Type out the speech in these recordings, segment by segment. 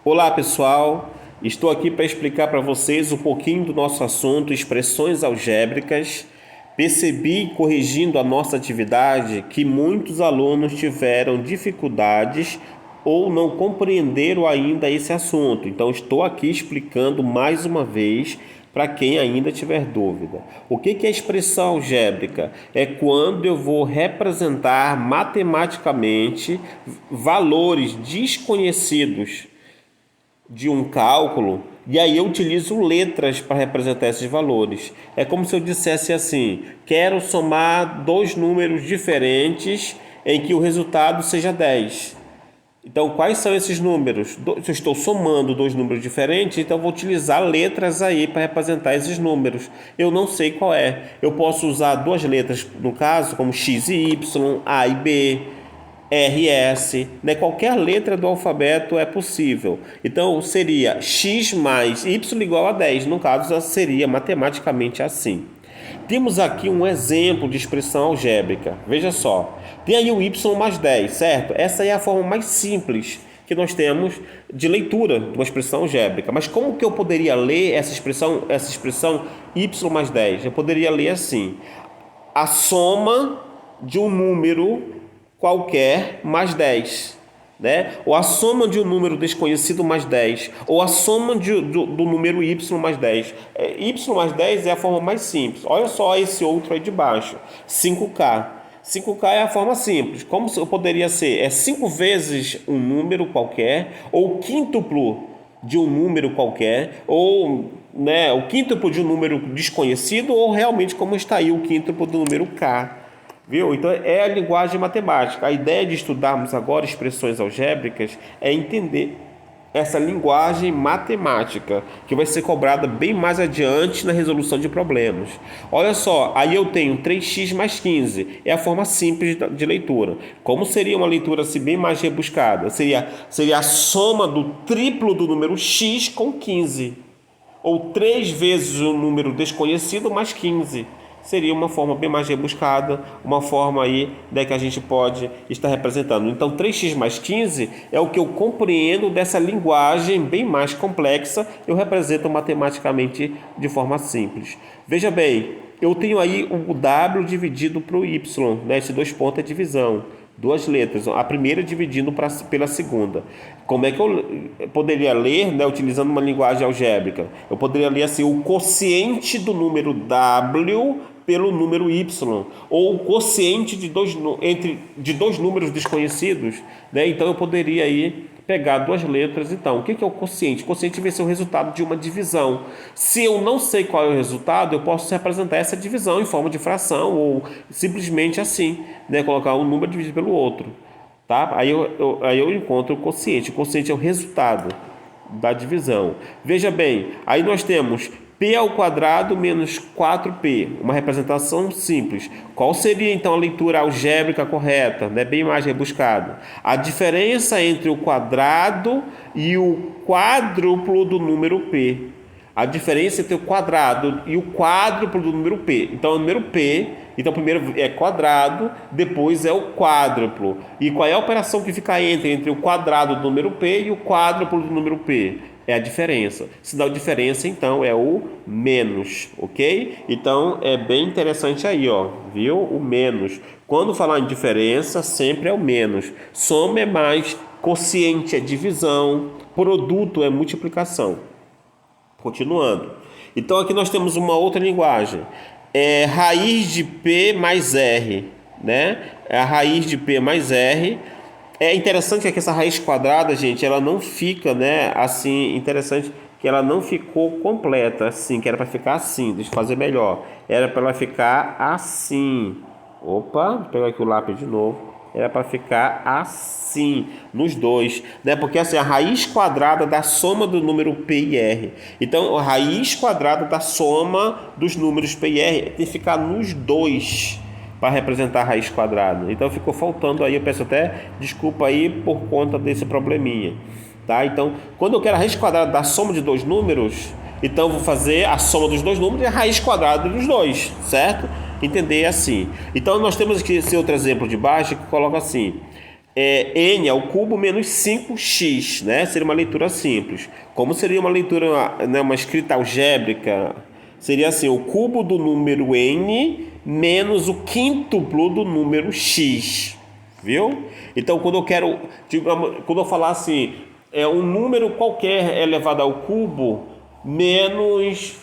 Olá pessoal, estou aqui para explicar para vocês um pouquinho do nosso assunto, expressões algébricas. Percebi, corrigindo a nossa atividade, que muitos alunos tiveram dificuldades ou não compreenderam ainda esse assunto. Então estou aqui explicando mais uma vez para quem ainda tiver dúvida. O que é expressão algébrica? É quando eu vou representar matematicamente valores desconhecidos de um cálculo, e aí eu utilizo letras para representar esses valores. É como se eu dissesse assim: quero somar dois números diferentes em que o resultado seja 10. Então, quais são esses números? Se eu estou somando dois números diferentes, então eu vou utilizar letras aí para representar esses números. Eu não sei qual é. Eu posso usar duas letras, no caso, como X e Y, A e B, R, S, né? Qualquer letra do alfabeto é possível. Então seria X mais Y igual a 10. No caso, seria matematicamente assim. Temos aqui um exemplo de expressão algébrica. Veja só. Tem aí o Y mais 10, certo? Essa é a forma mais simples que nós temos de leitura de uma expressão algébrica. Mas como que eu poderia ler essa expressão Y mais 10? Eu poderia ler assim: a soma de um número qualquer mais 10, né? Ou a soma de um número desconhecido mais 10, ou a soma do número y mais 10. Y mais 10 é a forma mais simples. Olha só esse outro aí de baixo, 5K. 5K é a forma simples. Como eu poderia ser? É 5 vezes um número qualquer, ou quíntuplo de um número qualquer, ou né, o quíntuplo de um número desconhecido, ou realmente como está aí o quíntuplo do número K. Viu? Então é a linguagem matemática. A ideia de estudarmos agora expressões algébricas é entender essa linguagem matemática que vai ser cobrada bem mais adiante na resolução de problemas. Olha só, aí eu tenho 3x mais 15, é a forma simples de leitura. Como seria uma leitura assim, bem mais rebuscada? Seria a soma do triplo do número x com 15, ou 3 vezes o número desconhecido mais 15. Seria uma forma bem mais rebuscada, uma forma aí, né, que a gente pode estar representando. Então, 3x mais 15 é o que eu compreendo dessa linguagem bem mais complexa, eu represento matematicamente de forma simples. Veja bem, eu tenho aí o W dividido para o Y, né? Esses dois pontos é divisão. Duas letras, a primeira dividindo pela segunda. Como é que eu poderia ler, né, utilizando uma linguagem algébrica? Eu poderia ler assim: o quociente do número W pelo número Y, ou o quociente de dois números desconhecidos, né? Então eu poderia aí pegar duas letras. Então, o que é o quociente? O quociente vai ser o resultado de uma divisão. Se eu não sei qual é o resultado, eu posso representar essa divisão em forma de fração, ou simplesmente assim, né? Colocar um número dividido pelo outro, tá? Aí eu encontro o quociente. O quociente é o resultado da divisão. Veja bem, aí nós temos P ao quadrado menos 4P, uma representação simples. Qual seria então a leitura algébrica correta, né? Bem mais rebuscada? A diferença entre o quadrado e o quádruplo do número P. A diferença entre o quadrado e o quádruplo do número P. Então, o número P, então primeiro é quadrado, depois é o quádruplo. E qual é a operação que fica entre o quadrado do número P e o quádruplo do número P? É a diferença. Se dá a diferença, então é o menos, ok? Então é bem interessante aí, ó, viu? O menos. Quando falar em diferença, sempre é o menos. Soma é mais, quociente é divisão, produto é multiplicação. Continuando. Então aqui nós temos uma outra linguagem. É raiz de P mais R, né? A raiz de P mais R. É interessante que essa raiz quadrada, gente, ela não fica, né, assim, interessante que ela não ficou completa, assim, que era para ficar assim. Deixa eu fazer melhor. Era para ela ficar assim. Opa, vou pegar aqui o lápis de novo. Era para ficar assim, nos dois, né? Porque assim, a raiz quadrada da soma do número P e R. Então, a raiz quadrada da soma dos números P e R tem que ficar nos dois para representar a raiz quadrada. Então ficou faltando aí, eu peço até desculpa aí por conta desse probleminha, tá? Então, quando eu quero a raiz quadrada da soma de dois números, então eu vou fazer a soma dos dois números e a raiz quadrada dos dois, certo? Entender assim. Então nós temos aqui esse outro exemplo de baixo que coloca assim: n ao cubo menos 5x, né? Seria uma leitura simples. Como seria uma leitura, né, uma escrita algébrica? Seria assim, o cubo do número n menos o quíntuplo do número x, viu? Então, quando eu falar assim, um número qualquer elevado ao cubo menos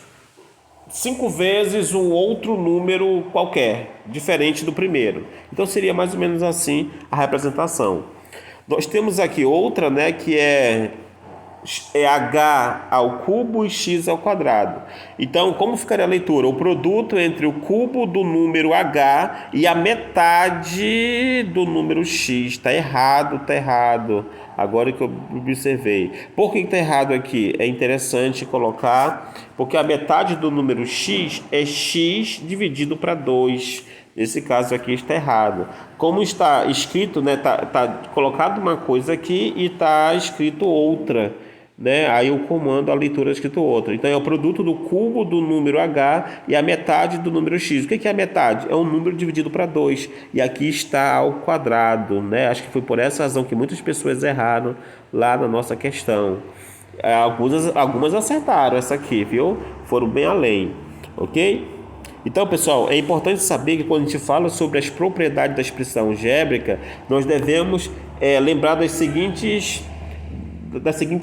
5 vezes um outro número qualquer, diferente do primeiro. Então seria mais ou menos assim a representação. Nós temos aqui outra, né, que é h ao cubo e x ao quadrado. Então, como ficaria a leitura? O produto entre o cubo do número h e a metade do número x. Está errado, está errado. Agora que eu observei. Por que está errado aqui? É interessante colocar, porque a metade do número x é x dividido para 2. Nesse caso aqui está errado. Como está escrito, né, tá colocado uma coisa aqui e está escrito outra, né? Aí o comando, a leitura é escrito outra. Então é o produto do cubo do número h e a metade do número x. O que é a metade? É um número dividido para 2. E aqui está ao quadrado, né? Acho que foi por essa razão que muitas pessoas erraram lá na nossa questão. Algumas acertaram essa aqui, viu? Foram bem além, ok? Então, pessoal, é importante saber que quando a gente fala sobre as propriedades da expressão algébrica, nós devemos lembrar das seguintes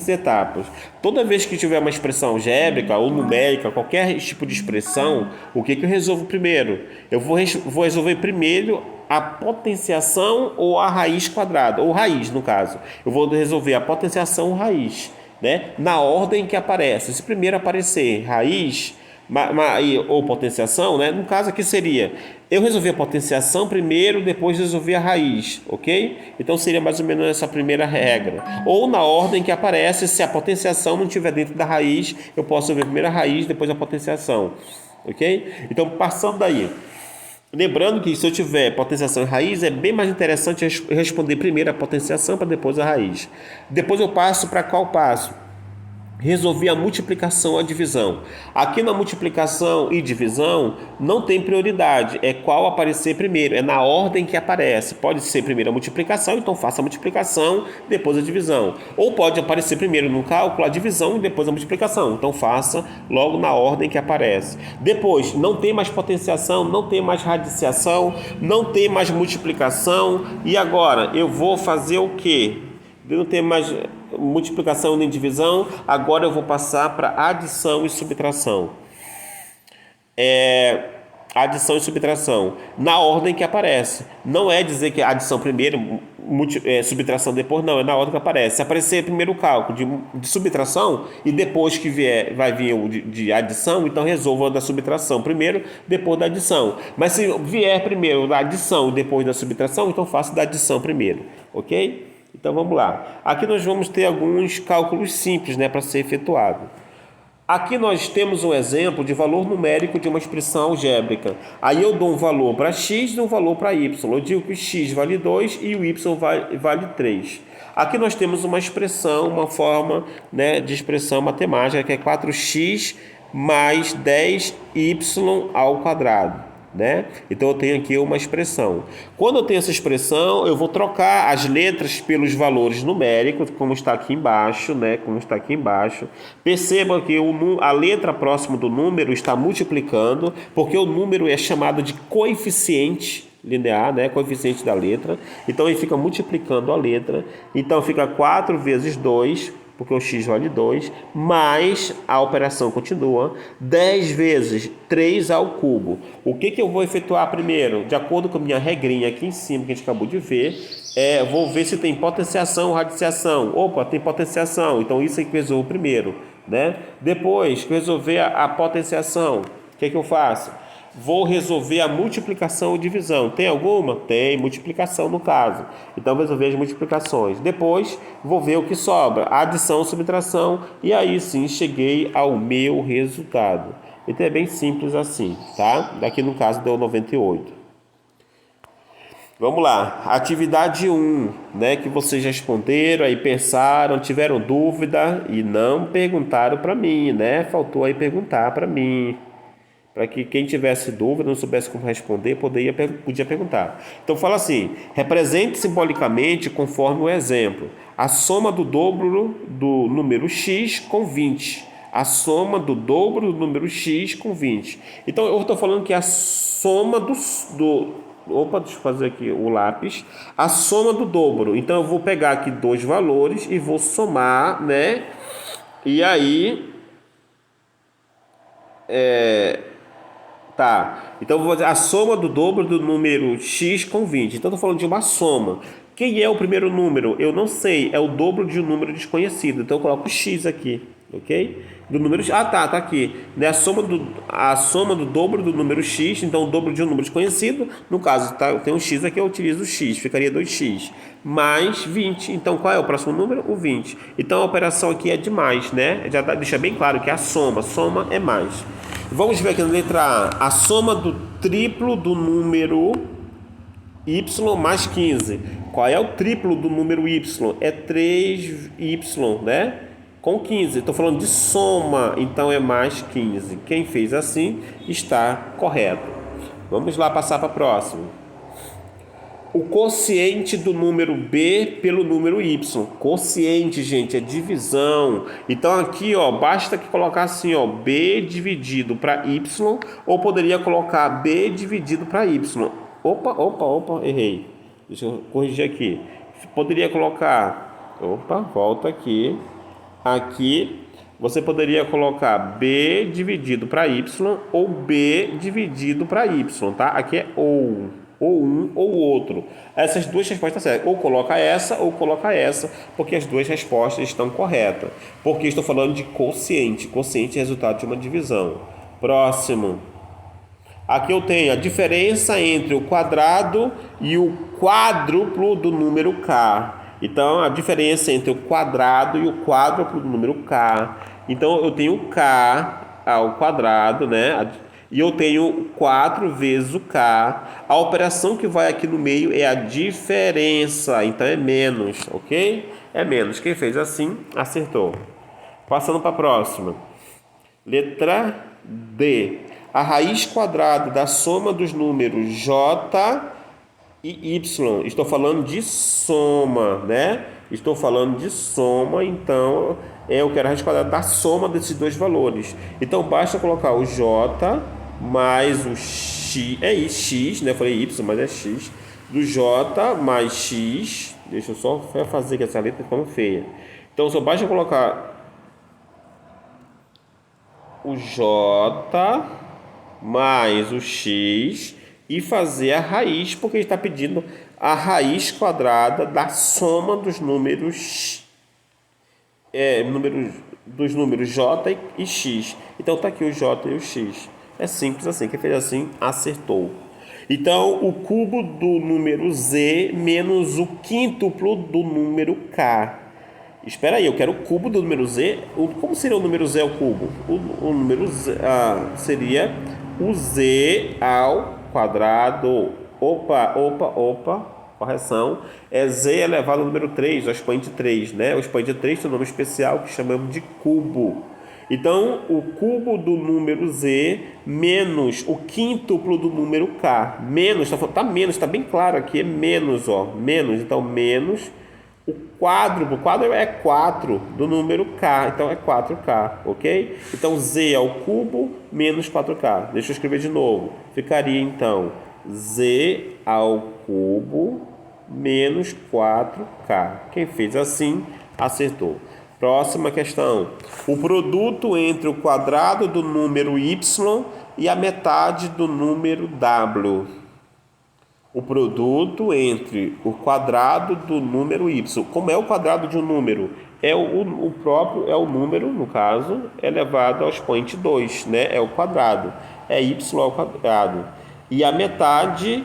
etapas. Toda vez que tiver uma expressão algébrica ou numérica, qualquer tipo de expressão, o que eu resolvo primeiro? Eu vou resolver primeiro a potenciação ou a raiz quadrada, ou raiz no caso. Eu vou resolver a potenciação ou raiz, né? Na ordem que aparece. Se primeiro aparecer raiz ou potenciação, né? No caso aqui seria, eu resolvi a potenciação primeiro, depois resolvi a raiz, ok? Então seria mais ou menos essa primeira regra. Ou na ordem que aparece, se a potenciação não estiver dentro da raiz, eu posso resolver primeiro a raiz, depois a potenciação, ok? Então passando daí, lembrando que se eu tiver potenciação e raiz, é bem mais interessante responder primeiro a potenciação para depois a raiz. Depois eu passo para qual passo? Resolvi a multiplicação e a divisão. Aqui na multiplicação e divisão não tem prioridade, é qual aparecer primeiro, é na ordem que aparece. Pode ser primeiro a multiplicação, então faça a multiplicação, depois a divisão. Ou pode aparecer primeiro no cálculo a divisão e depois a multiplicação, então faça logo na ordem que aparece. Depois, não tem mais potenciação, não tem mais radiciação, não tem mais multiplicação. E agora, eu vou fazer o quê? Não tem mais multiplicação nem divisão, agora eu vou passar para adição e subtração. Adição e subtração na ordem que aparece. Não é dizer que adição primeiro, subtração depois, não, é na ordem que aparece. Se aparecer primeiro o cálculo de subtração e depois que vai vir o de adição, então resolva da subtração primeiro, depois da adição. Mas se vier primeiro da adição e depois da subtração, então faça da adição primeiro, ok? Então vamos lá. Aqui nós vamos ter alguns cálculos simples, né, para ser efetuado. Aqui nós temos um exemplo de valor numérico de uma expressão algébrica. Aí eu dou um valor para x e um valor para y. Eu digo que o x vale 2 e o y vale 3. Aqui nós temos uma expressão, uma forma, né, de expressão matemática que é 4x mais 10y ao quadrado. Né? Então eu tenho aqui uma expressão. Quando eu tenho essa expressão, eu vou trocar as letras pelos valores numéricos, como está aqui embaixo, né? Como está aqui embaixo. Perceba que a letra próxima do número está multiplicando, porque o número é chamado de coeficiente linear, né? Coeficiente da letra. Então ele fica multiplicando a letra. Então fica 4 vezes 2, porque o x vale 2, mais a operação continua, 10 vezes 3 ao cubo. O que eu vou efetuar primeiro? De acordo com a minha regrinha aqui em cima, que a gente acabou de ver, vou ver se tem potenciação ou radiciação. Opa, tem potenciação, então isso é que eu resolvo primeiro, né? Depois que eu resolver a potenciação, o que eu faço? Vou resolver a multiplicação e divisão. Tem alguma? Tem multiplicação no caso. Então vou resolver as multiplicações. Depois vou ver o que sobra, adição, subtração, e aí sim cheguei ao meu resultado. Então é bem simples assim, tá? Daqui no caso deu 98. Vamos lá, atividade 1, né, que vocês responderam, aí pensaram, tiveram dúvida e não perguntaram para mim, né? Faltou aí perguntar para mim. para que quem tivesse dúvida, não soubesse como responder, podia perguntar. Então fala assim: represente simbolicamente conforme o exemplo. A soma do dobro do número x com 20. A soma do dobro do número x com 20. Então eu estou falando que a soma opa, deixa eu fazer aqui o lápis. A soma do dobro. Então eu vou pegar aqui dois valores e vou somar, né? E aí, tá. Então eu vou fazer a soma do dobro do número x com 20. Então eu estou falando de uma soma. Quem é o primeiro número? Eu não sei. É o dobro de um número desconhecido. Então eu coloco x aqui, ok? Do número. Ah, tá aqui. Né? A soma do dobro do número x. Então o dobro de um número desconhecido. No caso, tá, eu tenho um x aqui, eu utilizo o x. Ficaria 2x. Mais 20. Então qual é o próximo número? O 20. Então a operação aqui é de mais, né? Já deixa bem claro que é a soma. Soma é mais. Vamos ver aqui na letra A. A soma do triplo do número y mais 15. Qual é o triplo do número y? É 3y, né? Com 15. Estou falando de soma, então é mais 15. Quem fez assim está correto. Vamos lá passar para a próxima. O quociente do número b pelo número y. Quociente, gente, é divisão. Então aqui, ó, basta que colocar assim, ó, b dividido para y, ou poderia colocar b dividido para y. Opa, errei. Deixa eu corrigir aqui. Poderia colocar, volta aqui. Aqui você poderia colocar b dividido para y ou b dividido para y, tá? Aqui é ou um ou outro. Essas duas respostas estão certas. Ou coloca essa, porque as duas respostas estão corretas. Porque estou falando de quociente. Quociente é resultado de uma divisão. Próximo. Aqui eu tenho a diferença entre o quadrado e o quádruplo do número k. Então, a diferença entre o quadrado e o quádruplo do número k. Então, eu tenho k ao quadrado, né? E eu tenho 4 vezes o k. A operação que vai aqui no meio é a diferença. Então, é menos, ok? É menos. Quem fez assim, acertou. Passando para a próxima. Letra D. A raiz quadrada da soma dos números j e y. Estou falando de soma, né? Estou falando de soma, então eu quero a raiz quadrada da soma desses dois valores. Então basta colocar o j mais o x, é isso, x, né? Eu falei y, mas é x. Do j mais x. Deixa eu só fazer que essa letra ficou feia. Então só basta colocar o j mais o x e fazer a raiz, porque ele está pedindo a raiz quadrada da soma dos números, dos números j e x. Então está aqui o j e o x. É simples assim. Quem fez assim acertou. Então o cubo do número z menos o quíntuplo do número k. Espera aí, eu quero o cubo do número z. Como seria o número z ao cubo? O número z seria o z ao quadrado. Opa, correção. É z elevado ao número 3, o expoente 3, né? O expoente 3 tem um nome especial que chamamos de cubo. Então, o cubo do número z menos o quíntuplo do número k. Menos, tá bem claro aqui, é menos, ó. Menos, então menos o quádruplo é 4 do número k, então é 4k, ok? Então z ao cubo menos 4k. Deixa eu escrever de novo. Ficaria então z ao cubo menos 4k. Quem fez assim, acertou. Próxima questão. O produto entre o quadrado do número y e a metade do número w. O produto entre o quadrado do número y. Como é o quadrado de um número? É o próprio, é o número, no caso, elevado ao expoente 2, né? É o quadrado. É y ao quadrado. E a metade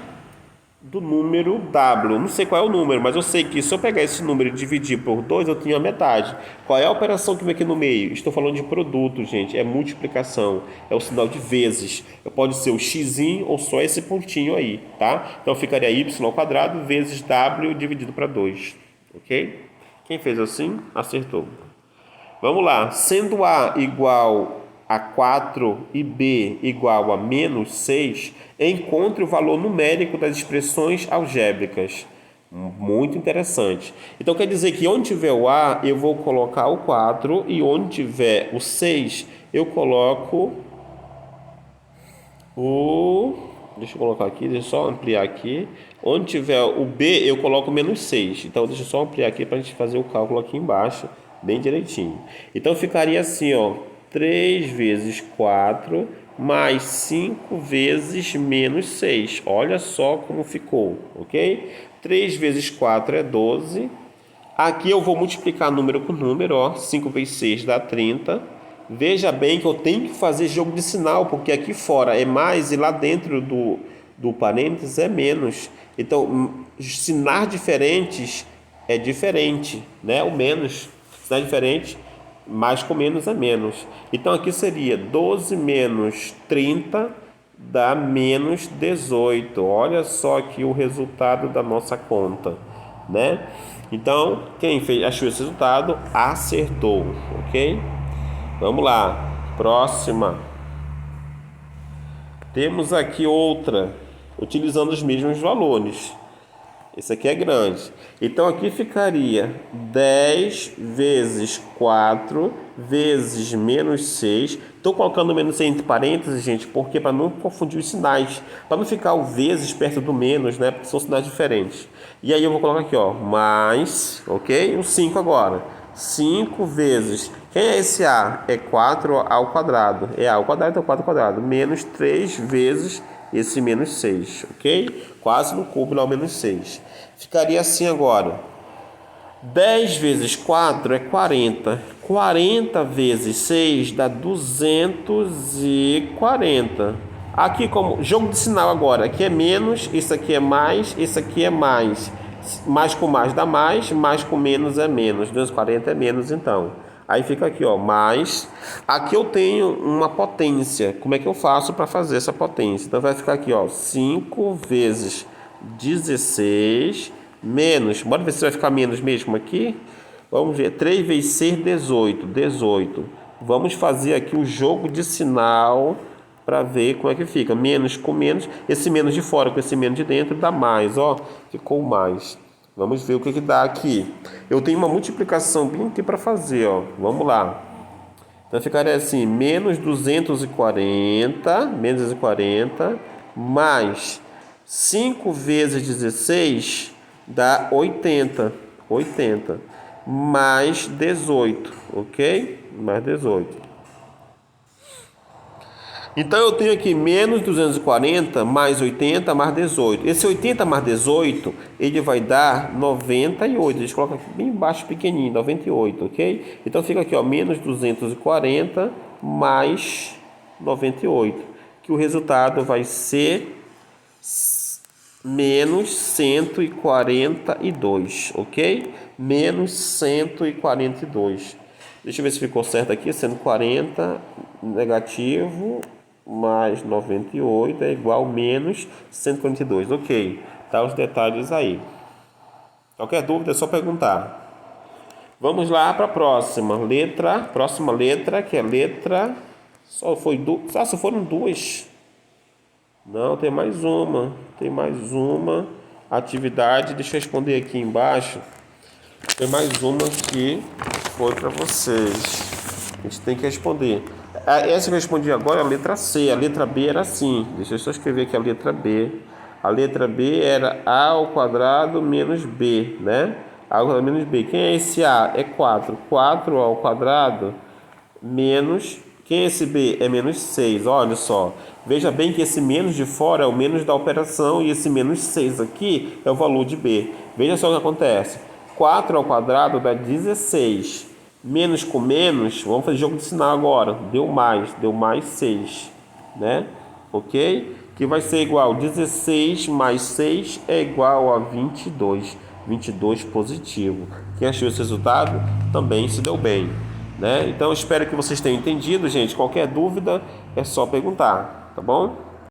do número w. Não sei qual é o número, mas eu sei que se eu pegar esse número e dividir por 2, eu tenho a metade. Qual é a operação que vem aqui no meio? Estou falando de produto, gente. É multiplicação. É o sinal de vezes. Pode ser o x ou só esse pontinho aí, tá? Então ficaria y ao quadrado vezes w dividido para 2. Ok? Quem fez assim, acertou. Vamos lá. Sendo A igual a 4 e b igual a menos 6, encontre o valor numérico das expressões algébricas. Muito interessante. Então quer dizer que onde tiver o A, eu vou colocar o 4 e onde tiver o 6, eu coloco o... Deixa eu colocar aqui, deixa eu só ampliar aqui. Onde tiver o B, eu coloco menos 6. Então deixa eu só ampliar aqui para a gente fazer o cálculo aqui embaixo, bem direitinho. Então ficaria assim, ó, 3 vezes 4 mais 5 vezes menos 6. Olha só como ficou, ok? 3 vezes 4 é 12. Aqui eu vou multiplicar número por número, ó. 5 vezes 6 dá 30. Veja bem que eu tenho que fazer jogo de sinal, porque aqui fora é mais e lá dentro do parênteses é menos. Então, sinais diferentes é diferente, né? O menos, sinais diferentes, mais com menos é menos. Então, aqui seria 12 menos 30 dá menos 18. Olha só aqui o resultado da nossa conta, né? Então, quem achou esse resultado, acertou, ok? Vamos lá, próxima. Temos aqui outra, utilizando os mesmos valores. Esse aqui é grande. Então aqui ficaria 10 vezes 4 vezes menos 6. Estou colocando menos 6 entre parênteses, gente, porque para não confundir os sinais. Para não ficar o vezes perto do menos, né? Porque são sinais diferentes. E aí eu vou colocar aqui, ó, mais, ok? O 5 agora. 5 vezes... Quem é esse A? É 4 ao quadrado. É A ao quadrado, então 4 ao quadrado. Menos 3 vezes esse menos 6, ok? Quase no cubo lá o menos 6. Ficaria assim agora. 10 vezes 4 é 40. 40 vezes 6 dá 240. Aqui como jogo de sinal agora. Aqui é menos, isso aqui é mais, isso aqui é mais. Mais com mais dá mais com menos é menos. 240 é menos então. Aí fica aqui, ó, mais. Aqui eu tenho uma potência. Como é que eu faço para fazer essa potência? Então vai ficar aqui, ó, 5 vezes 16 menos. Bora ver se vai ficar menos mesmo aqui. Vamos ver. 3 vezes 6, 18. 18. Vamos fazer aqui o jogo de sinal para ver como é que fica. Menos com menos. Esse menos de fora com esse menos de dentro dá mais, ó. Ficou mais. Vamos ver o que dá aqui. Eu tenho uma multiplicação bem aqui para fazer, ó. Vamos lá. Então ficaria assim, menos 240, mais 5 vezes 16 dá 80, mais 18, ok? Mais 18. Então eu tenho aqui menos 240 mais 80 mais 18. Esse 80 mais 18, ele vai dar 98. A gente coloca aqui bem embaixo, pequenininho, 98, ok? Então fica aqui, ó, menos 240 mais 98. Que o resultado vai ser menos 142, ok? Menos 142. Deixa eu ver se ficou certo aqui. 140 negativo mais 98 é igual a menos 142. Ok, tá os detalhes aí. Qualquer dúvida é só perguntar. Vamos lá para a próxima letra, que é letra... Só foram duas. Não, tem mais uma. Atividade, deixa eu responder aqui embaixo. Tem mais uma que foi para vocês. A gente tem que responder. Essa que eu respondi agora é a letra C. A letra B era assim. Deixa eu só escrever aqui a letra B. A letra B era A ao quadrado menos B, né? A ao quadrado menos B. Quem é esse A? É 4. 4 ao quadrado menos... Quem é esse B? É menos 6. Olha só. Veja bem que esse menos de fora é o menos da operação e esse menos 6 aqui é o valor de B. Veja só o que acontece. 4 ao quadrado dá 16. Menos com menos, vamos fazer jogo de sinal agora. Deu mais 6, né? Ok? Que vai ser igual 16 mais 6 é igual a 22. 22 positivo. Quem achou esse resultado também se deu bem, né? Então espero que vocês tenham entendido, gente. Qualquer dúvida é só perguntar, tá bom?